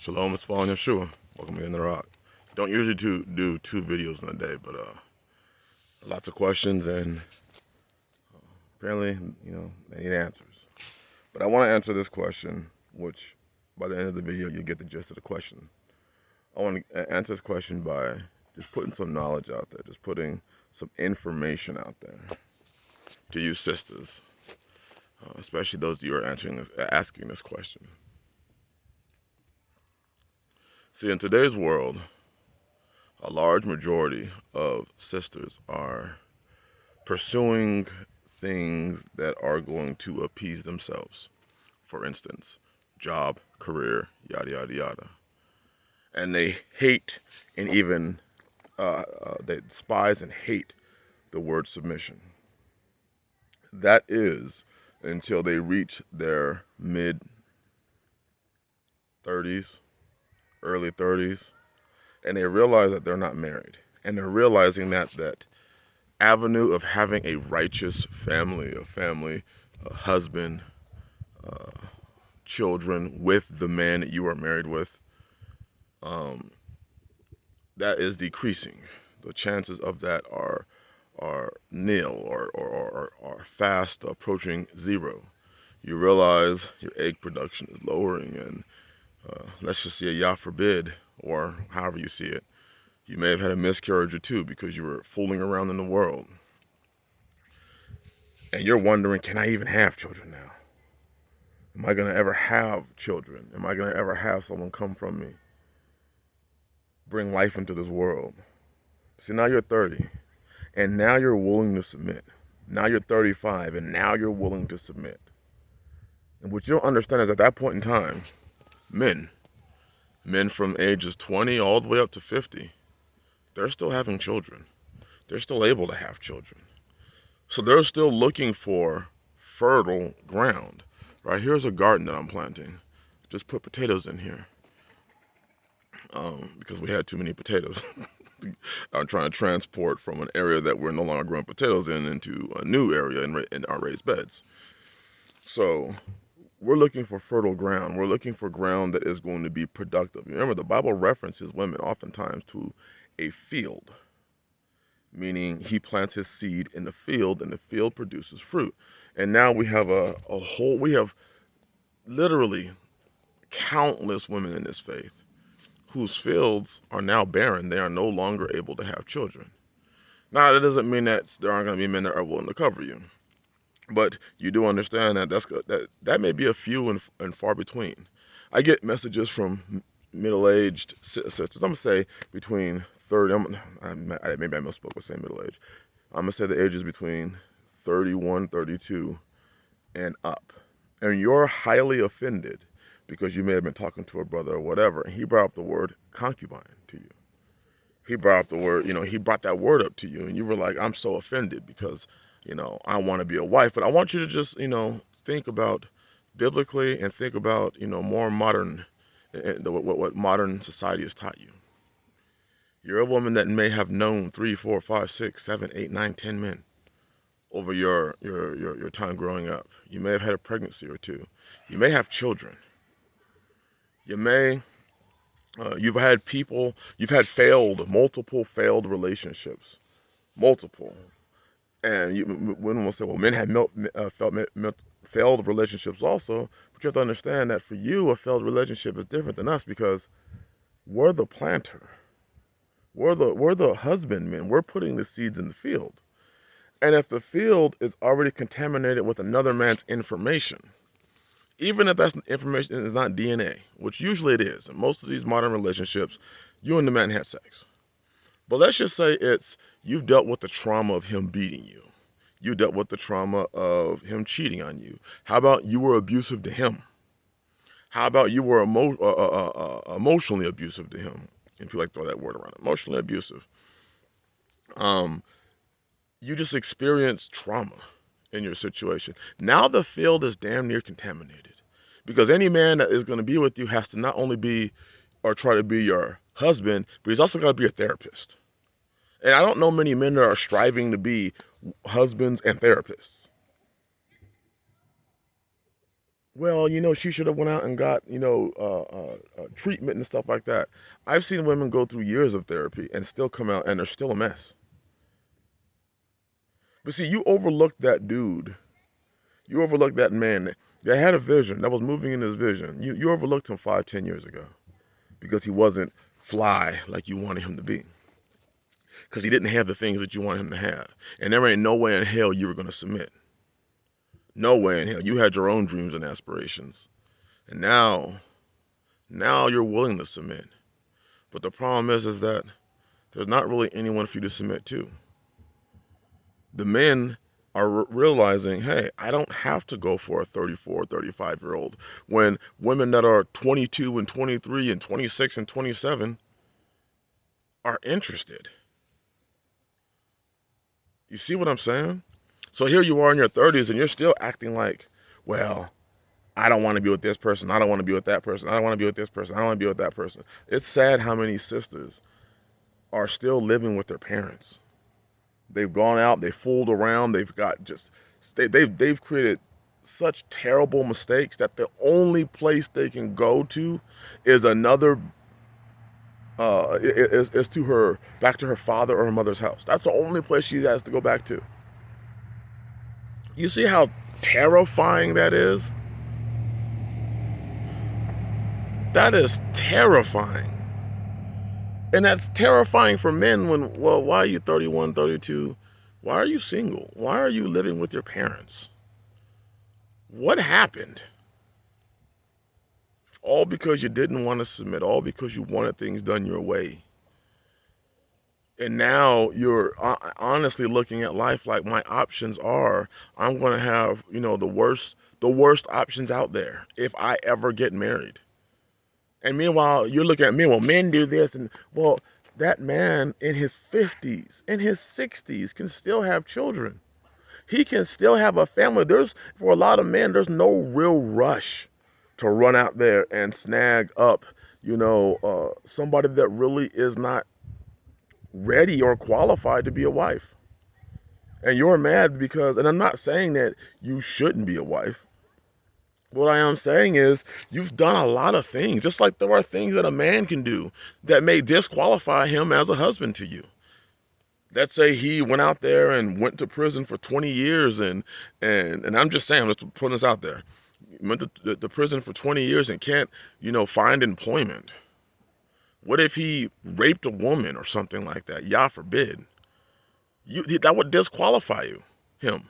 Shalom, it's Fallen Yeshua. Welcome to In the Rock. Don't usually do two videos in a day, but lots of questions and apparently, they need answers. But I want to answer this question, which by the end of the video, you'll get the gist of the question. I want to answer this question by just putting some knowledge out there, just putting some information out there to you sisters, especially those of you who are asking this question. See, in today's world, a large majority of sisters are pursuing things that are going to appease themselves. For instance, job, career, yada, yada, yada. And they hate and even they despise and hate the word submission. That is until they reach their mid-30s, early 30s, and they realize that they're not married. And they're realizing that avenue of having a righteous family, a husband, children with the man that you are married with, that is decreasing. The chances of that are nil or fast approaching zero. You realize your egg production is lowering, and let's just say, Yah forbid, or however you see it, you may have had a miscarriage or two because you were fooling around in the world. And you're wondering, can I even have children now? Am I going to ever have children? Am I going to ever have someone come from me? Bring life into this world? See, now you're 30, and now you're willing to submit. Now you're 35, and now you're willing to submit. And what you don't understand is at that point in time, men from ages 20 all the way up to 50, they're still having children. They're still able to have children. So they're still looking for fertile ground. Right, here's a garden that I'm planting. Just put potatoes in here because we had too many potatoes. I'm trying to transport from an area that we're no longer growing potatoes in into a new area in our raised beds. So we're looking for fertile ground. We're looking for ground that is going to be productive. Remember, the Bible references women oftentimes to a field, meaning he plants his seed in the field and the field produces fruit. And now we have we have literally countless women in this faith whose fields are now barren. They are no longer able to have children. Now, that doesn't mean that there aren't going to be men that are willing to cover you. But you do understand that that may be a few and far between. I get messages from middle-aged sisters. I'm going to say between 30, maybe I misspoke with saying middle-aged. I'm going to say the ages between 31, 32, and up. And you're highly offended because you may have been talking to a brother or whatever, and he brought up the word concubine to you. He brought up the word, he brought that word up to you, and you were like, I'm so offended because, I want to be a wife. But I want you to just, think about biblically and think about, more modern, what modern society has taught you. You're a woman that may have known 3, 4, 5, 6, 7, 8, 9, 10 men over your time growing up. You may have had a pregnancy or two. You may have children. You may, you've had multiple failed relationships. Multiple. And women will say, well, men have failed relationships also. But you have to understand that for you, a failed relationship is different than us because we're the planter. We're the husbandmen. We're putting the seeds in the field. And if the field is already contaminated with another man's information, even if that information is not DNA, which usually it is, in most of these modern relationships, you and the man had sex. But let's just say you've dealt with the trauma of him beating you. You dealt with the trauma of him cheating on you. How about you were abusive to him? How about you were emotionally abusive to him? And people like to throw that word around, emotionally abusive. You just experienced trauma in your situation. Now the field is damn near contaminated because any man that is going to be with you has to not only be or try to be your husband, but he's also got to be your therapist. And I don't know many men that are striving to be husbands and therapists. Well, she should have went out and got, treatment and stuff like that. I've seen women go through years of therapy and still come out and they're still a mess. But see, you overlooked that dude. You overlooked that man that had a vision, that was moving in his vision. You overlooked him 5, 10 years ago because he wasn't fly like you wanted him to be. Because he didn't have the things that you wanted him to have. And there ain't no way in hell you were going to submit. No way in hell. You had your own dreams and aspirations. And now you're willing to submit. But the problem is that there's not really anyone for you to submit to. The men are realizing, hey, I don't have to go for a 34, 35-year-old when women that are 22 and 23 and 26 and 27 are interested. You see what I'm saying? So here you are in your 30s and you're still acting like, well, I don't want to be with this person. I don't want to be with that person. I don't want to be with this person. I don't want to be with that person. It's sad how many sisters are still living with their parents. They've gone out, they fooled around, they've created such terrible mistakes that the only place they can go to is is to her, back to her father or her mother's house. That's the only place she has to go back to. You see how terrifying that is? That is terrifying. And that's terrifying for men well, why are you 31, 32? Why are you single? Why are you living with your parents? What happened? All because you didn't want to submit, all because you wanted things done your way. And now you're honestly looking at life like my options are, I'm going to have, the worst options out there if I ever get married. And meanwhile, you're looking at men, well, men do this. And well, that man in his 50s, in his 60s can still have children. He can still have a family. For a lot of men, there's no real rush to run out there and snag up, somebody that really is not ready or qualified to be a wife. And you're mad because, and I'm not saying that you shouldn't be a wife. What I am saying is you've done a lot of things, just like there are things that a man can do that may disqualify him as a husband to you. Let's say he went out there and went to prison for 20 years and I'm just saying, I'm just putting this out there. Went to prison for 20 years and can't, find employment. What if he raped a woman or something like that? Yah forbid. That would disqualify him.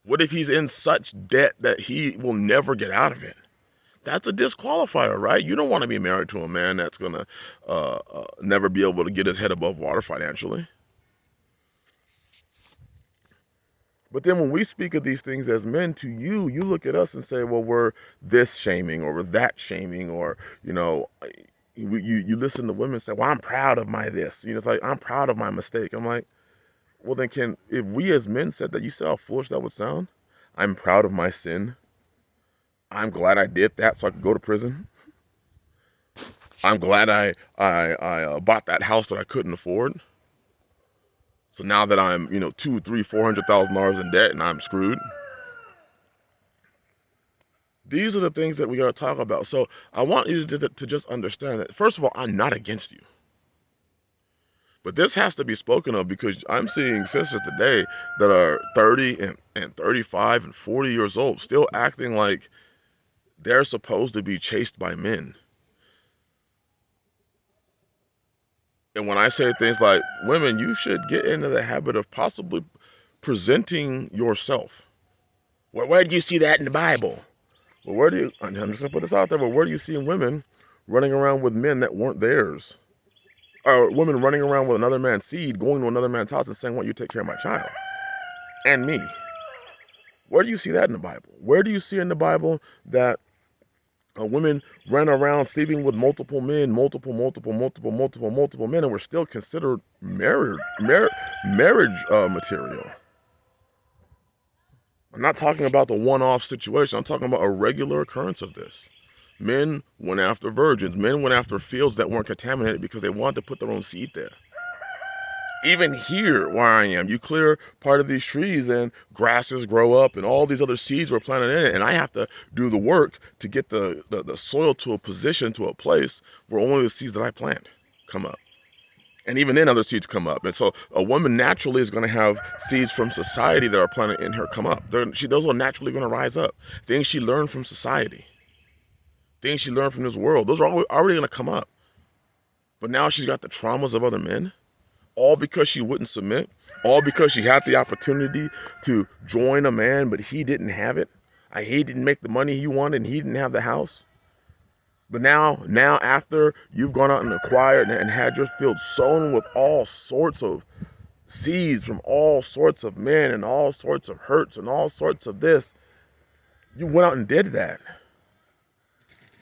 What if he's in such debt that he will never get out of it? That's a disqualifier, right? You don't want to be married to a man that's going to never be able to get his head above water financially. But then when we speak of these things as men to you, you look at us and say, well, we're this shaming or we're that shaming, or, you listen to women say, well, I'm proud of my this. It's like, I'm proud of my mistake. I'm like, well, then if we as men said that, you see how foolish that would sound? I'm proud of my sin. I'm glad I did that so I could go to prison. I'm glad I bought that house that I couldn't afford. So now that I'm, $200,000, $300,000, $400,000 in debt and I'm screwed. These are the things that we got to talk about. So I want you to just understand that, first of all, I'm not against you. But this has to be spoken of because I'm seeing sisters today that are 30 and 35 and 40 years old still acting like they're supposed to be chased by men. And when I say things like, women, you should get into the habit of possibly presenting yourself. Where do you see that in the Bible? Well, I'm just going to put this out there, but where do you see women running around with men that weren't theirs? Or women running around with another man's seed, going to another man's house and saying, "Why don't you take care of my child and me?" Where do you see that in the Bible? Where do you see in the Bible that women ran around sleeping with multiple men, multiple men, and were still considered marriage material? I'm not talking about the one-off situation. I'm talking about a regular occurrence of this. Men went after virgins. Men went after fields that weren't contaminated because they wanted to put their own seed there. Even here where I am, you clear part of these trees and grasses grow up and all these other seeds were planted in it. And I have to do the work to get the soil to a position, to a place where only the seeds that I plant come up. And even then other seeds come up. And so a woman naturally is going to have seeds from society that are planted in her come up. Those are naturally going to rise up. Things she learned from society, things she learned from this world, those are already going to come up. But now she's got the traumas of other men, all because she wouldn't submit, all because she had the opportunity to join a man, but he didn't have it. He didn't make the money he wanted and he didn't have the house. But now after you've gone out and acquired and had your field sown with all sorts of seeds from all sorts of men and all sorts of hurts and all sorts of this, you went out and did that.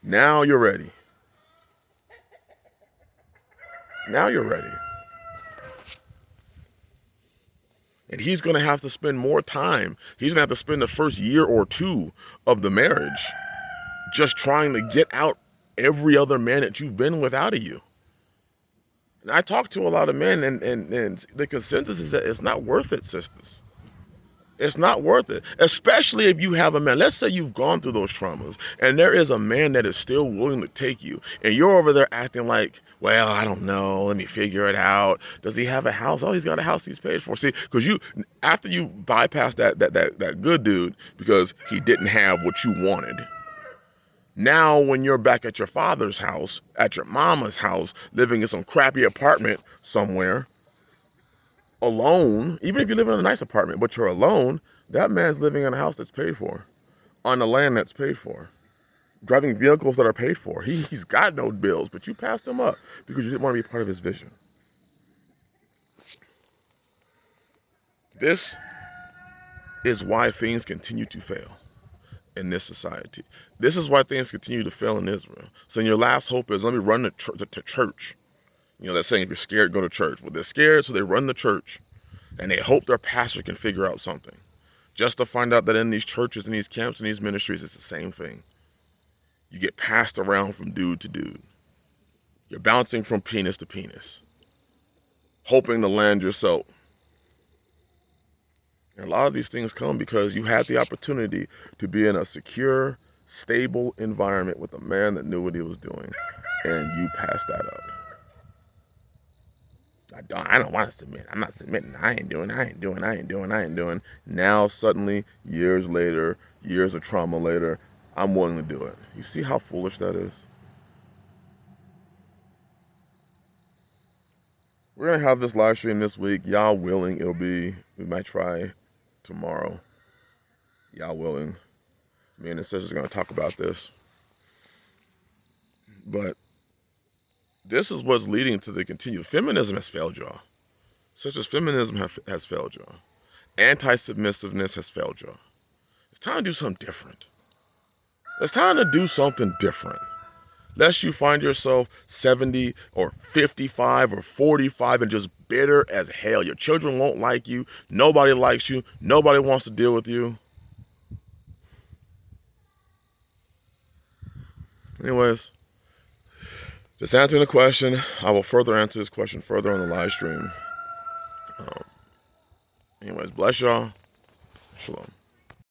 Now you're ready. Now you're ready. And he's going to have to spend more time. He's going to have to spend the first year or two of the marriage just trying to get out every other man that you've been with out of you. And I talk to a lot of men, and the consensus is that it's not worth it, sisters. It's not worth it, especially if you have a man. Let's say you've gone through those traumas, and there is a man that is still willing to take you, and you're over there acting like, well, I don't know, let me figure it out. Does he have a house? Oh, he's got a house he's paid for. See, because after you bypass that good dude because he didn't have what you wanted, now when you're back at your father's house, at your mama's house, living in some crappy apartment somewhere, alone, even if you live in a nice apartment, but you're alone, that man's living in a house that's paid for, on the land that's paid for, driving vehicles that are paid for. He's got no bills, but you passed him up because you didn't want to be part of his vision. This is why things continue to fail in this society. This is why things continue to fail in Israel. So your last hope is, let me run to church. You know, that saying, if you're scared, go to church. Well, they're scared, so they run to church. And they hope their pastor can figure out something. Just to find out that in these churches, in these camps, in these ministries, it's the same thing. You get passed around from dude to dude. You're bouncing from penis to penis, hoping to land yourself. And a lot of these things come because you had the opportunity to be in a secure, stable environment with a man that knew what he was doing, and you passed that up. I don't want to submit. I'm not submitting. I ain't doing. Now suddenly, years later, years of trauma later, I'm willing to do it. You see how foolish that is? We're going to have this live stream this week. Y'all willing, we might try tomorrow. Y'all willing. Me and the sisters are going to talk about this. But this is what's leading to the continued. Feminism has failed y'all. Such as feminism has failed y'all. Anti-submissiveness has failed y'all. It's time to do something different. It's time to do something different. Lest you find yourself 70 or 55 or 45 and just bitter as hell. Your children won't like you. Nobody likes you. Nobody wants to deal with you. Anyways, just answering the question. I will further answer this question further on the live stream. Anyways, bless y'all. Shalom.